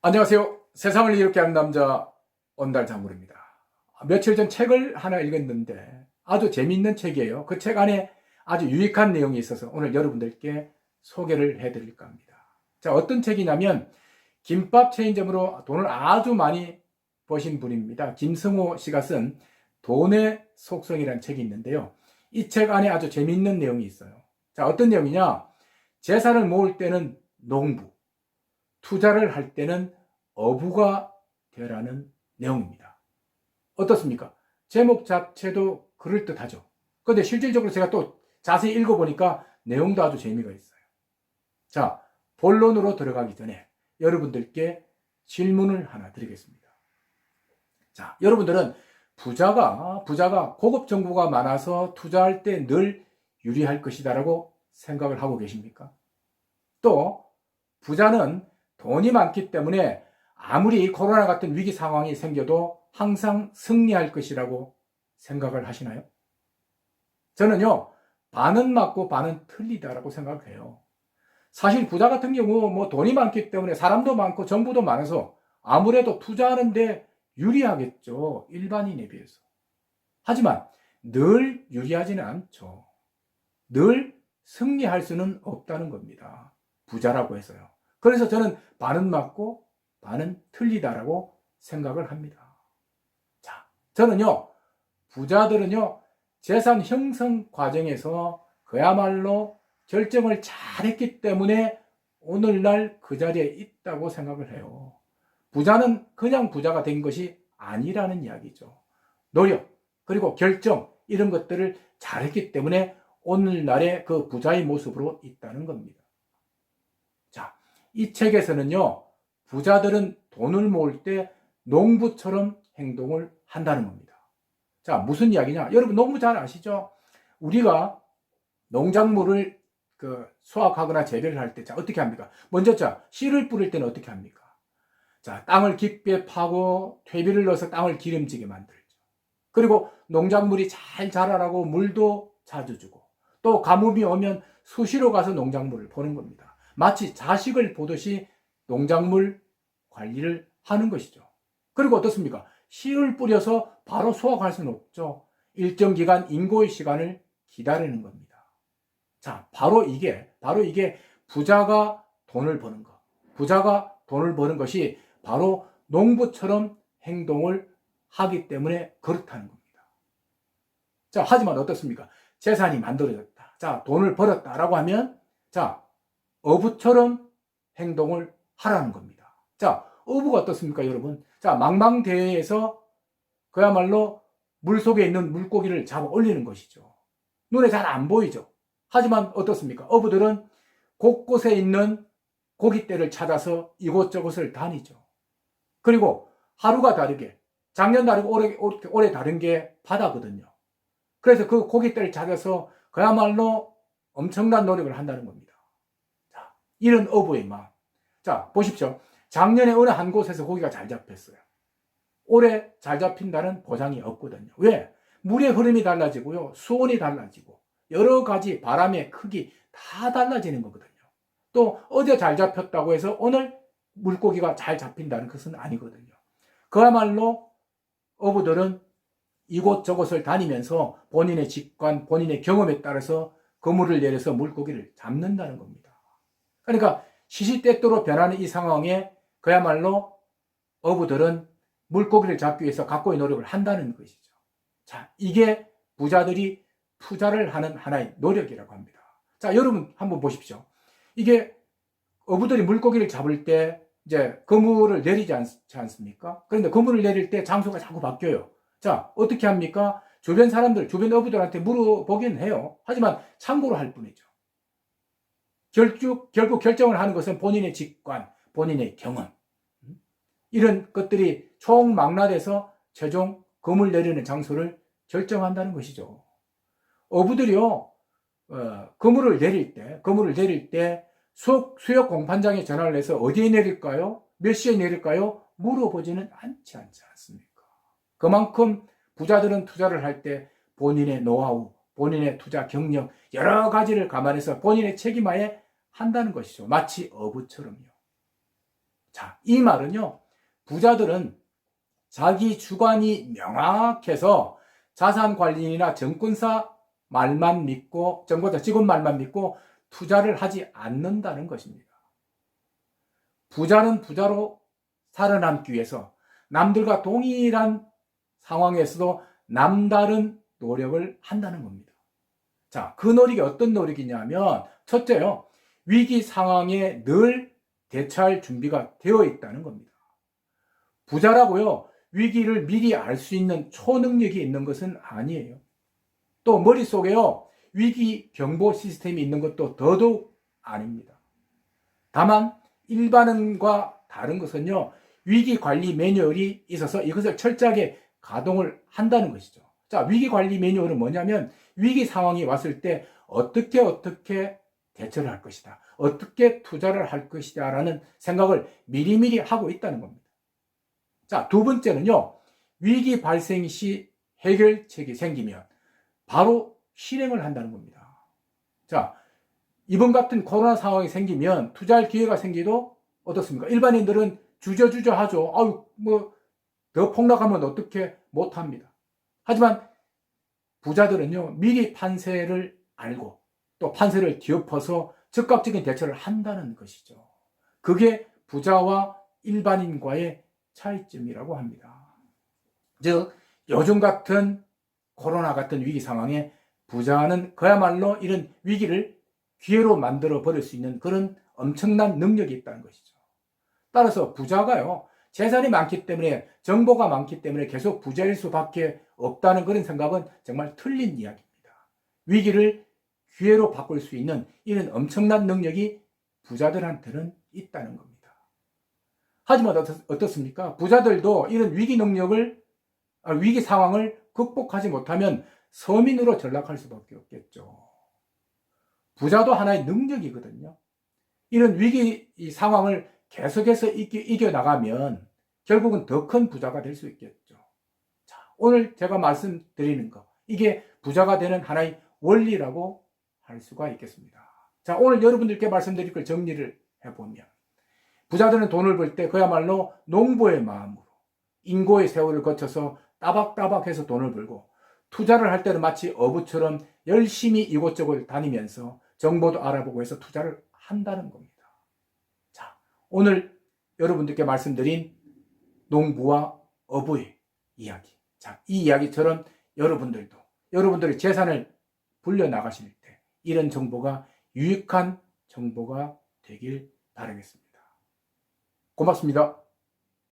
안녕하세요. 세상을 이롭게 하는 남자 온달장물입니다. 며칠 전 책을 하나 읽었는데 아주 재미있는 책이에요. 그 책 안에 아주 유익한 내용이 있어서 오늘 여러분들께 소개를 해드릴까 합니다. 자, 어떤 책이냐면 김밥 체인점으로 돈을 아주 많이 버신 분입니다. 김성호 씨가 쓴 돈의 속성이라는 책이 있는데요. 이 책 안에 아주 재미있는 내용이 있어요. 자, 어떤 내용이냐? 재산을 모을 때는 농부, 투자를 할 때는 어부가 되라는 내용입니다. 어떻습니까? 제목 자체도 그럴듯하죠. 그런데 실질적으로 제가 또 자세히 읽어보니까 내용도 아주 재미가 있어요. 자, 본론으로 들어가기 전에 여러분들께 질문을 하나 드리겠습니다. 자, 여러분들은 부자가 고급 정보가 많아서 투자할 때 늘 유리할 것이다라고 생각을 하고 계십니까? 또 부자는 돈이 많기 때문에 아무리 코로나 같은 위기 상황이 생겨도 항상 승리할 것이라고 생각을 하시나요? 저는요, 반은 맞고 반은 틀리다라고 생각을 해요. 사실 부자 같은 경우 뭐 돈이 많기 때문에 사람도 많고 정보도 많아서 아무래도 투자하는데 유리하겠죠. 일반인에 비해서. 하지만 늘 유리하지는 않죠. 늘 승리할 수는 없다는 겁니다. 부자라고 해서요. 그래서 저는 반은 맞고 반은 틀리다라고 생각을 합니다. 자, 저는요, 부자들은요, 재산 형성 과정에서 그야말로 결정을 잘했기 때문에 오늘날 그 자리에 있다고 생각을 해요. 부자는 그냥 부자가 된 것이 아니라는 이야기죠. 노력, 그리고 결정, 이런 것들을 잘했기 때문에 오늘날의 그 부자의 모습으로 있다는 겁니다. 자, 이 책에서는요, 부자들은 돈을 모을 때 농부처럼 행동을 한다는 겁니다. 자, 무슨 이야기냐? 여러분 농부 잘 아시죠? 우리가 농작물을 수확하거나 재배를 할 때, 자, 어떻게 합니까? 먼저, 자, 씨를 뿌릴 때는 어떻게 합니까? 자, 땅을 깊게 파고 퇴비를 넣어서 땅을 기름지게 만들죠. 그리고 농작물이 잘 자라라고 물도 자주 주고, 또 가뭄이 오면 수시로 가서 농작물을 보는 겁니다. 마치 자식을 보듯이 농작물 관리를 하는 것이죠. 그리고 어떻습니까? 씨를 뿌려서 바로 수확할 수는 없죠. 일정 기간 인고의 시간을 기다리는 겁니다. 자, 바로 이게 부자가 돈을 버는 것. 부자가 돈을 버는 것이 바로 농부처럼 행동을 하기 때문에 그렇다는 겁니다. 자, 하지만 어떻습니까? 재산이 만들어졌다. 자, 돈을 벌었다라고 하면, 자, 어부처럼 행동을 하라는 겁니다. 자, 어부가 어떻습니까, 여러분? 자, 망망대해에서 그야말로 물속에 있는 물고기를 잡아 올리는 것이죠. 눈에 잘 안 보이죠. 하지만 어떻습니까? 어부들은 곳곳에 있는 고깃대를 찾아서 이곳저곳을 다니죠. 그리고 하루가 다르게, 작년 다르고 올해 다른 게 바다거든요. 그래서 그 고깃대를 찾아서 그야말로 엄청난 노력을 한다는 겁니다. 자, 이런 어부의 마음. 자, 보십시오. 작년에 어느 한 곳에서 고기가 잘 잡혔어요. 올해 잘 잡힌다는 보장이 없거든요. 왜? 물의 흐름이 달라지고요. 수온이 달라지고 여러 가지 바람의 크기 다 달라지는 거거든요. 또 어제 잘 잡혔다고 해서 오늘 물고기가 잘 잡힌다는 것은 아니거든요. 그야말로 어부들은 이곳저곳을 다니면서 본인의 직관, 본인의 경험에 따라서 그물을 내려서 물고기를 잡는다는 겁니다. 그러니까 시시때때로 변하는 이 상황에 그야말로 어부들은 물고기를 잡기 위해서 각고의 노력을 한다는 것이죠. 자, 이게 부자들이 투자를 하는 하나의 노력이라고 합니다. 자, 여러분 한번 보십시오. 이게 어부들이 물고기를 잡을 때 이제 그물을 내리지 않지 않습니까? 그런데 그물을 내릴 때 장소가 자꾸 바뀌어요. 자, 어떻게 합니까? 주변 사람들, 주변 어부들한테 물어보긴 해요. 하지만 참고로 할 뿐이죠. 결국 결정을 하는 것은 본인의 직관, 본인의 경험. 이런 것들이 총망라돼서 최종 그물 내리는 장소를 결정한다는 것이죠. 어부들이요, 그물을 내릴 때 수역 공판장에 전화를 해서 어디에 내릴까요? 몇 시에 내릴까요? 물어보지는 않지 않습니까? 그만큼 부자들은 투자를 할 때 본인의 노하우, 본인의 투자 경력, 여러 가지를 감안해서 본인의 책임하에 한다는 것이죠. 마치 어부처럼요. 자, 자, 이 말은요, 부자들은 자기 주관이 명확해서 자산관리인이나 정권사 말만 믿고, 정권사 직원 말만 믿고 투자를 하지 않는다는 것입니다. 부자는 부자로 살아남기 위해서 남들과 동일한 상황에서도 남다른 노력을 한다는 겁니다. 자, 그 노력이 어떤 노력이냐면, 첫째요, 위기 상황에 늘 대처할 준비가 되어 있다는 겁니다. 부자라고요, 위기를 미리 알 수 있는 초능력이 있는 것은 아니에요. 또 머릿속에요, 위기 경보 시스템이 있는 것도 더더욱 아닙니다. 다만 일반인과 다른 것은요, 위기 관리 매뉴얼이 있어서 이것을 철저하게 가동을 한다는 것이죠. 자, 위기 관리 매뉴얼은 뭐냐면 위기 상황이 왔을 때 어떻게 대처를 할 것이다, 어떻게 투자를 할 것이다 라는 생각을 미리미리 하고 있다는 겁니다. 자, 두 번째는요, 위기 발생 시 해결책이 생기면 바로 실행을 한다는 겁니다. 자, 이번 같은 코로나 상황이 생기면 투자할 기회가 생기도 어떻습니까? 일반인들은 주저주저 하죠. 아유, 더 폭락하면 어떻게 못합니다. 하지만 부자들은요, 미리 판세를 알고 또 판세를 뒤엎어서 즉각적인 대처를 한다는 것이죠. 그게 부자와 일반인과의 차이점이라고 합니다. 즉, 요즘 같은 코로나 같은 위기 상황에 부자는 그야말로 이런 위기를 기회로 만들어 버릴 수 있는 그런 엄청난 능력이 있다는 것이죠. 따라서 부자가요, 재산이 많기 때문에, 정보가 많기 때문에 계속 부자일 수밖에 없다는 그런 생각은 정말 틀린 이야기입니다. 위기를 기회로 바꿀 수 있는 이런 엄청난 능력이 부자들한테는 있다는 겁니다. 하지만 어떻습니까? 부자들도 이런 위기 상황을 극복하지 못하면 서민으로 전락할 수밖에 없겠죠. 부자도 하나의 능력이거든요. 이런 위기 상황을 계속해서 이겨나가면 결국은 더 큰 부자가 될 수 있겠죠. 자, 오늘 제가 말씀드리는 거, 이게 부자가 되는 하나의 원리라고 할 수가 있겠습니다. 자, 오늘 여러분들께 말씀드릴 걸 정리를 해보면, 부자들은 돈을 벌 때 그야말로 농부의 마음으로 인고의 세월을 거쳐서 따박따박해서 돈을 벌고, 투자를 할 때는 마치 어부처럼 열심히 이곳저곳 다니면서 정보도 알아보고 해서 투자를 한다는 겁니다. 자, 오늘 여러분들께 말씀드린 농부와 어부의 이야기. 자, 이 이야기처럼 여러분들의 재산을 불려나가실 때 이런 정보가 유익한 정보가 되길 바라겠습니다. 고맙습니다.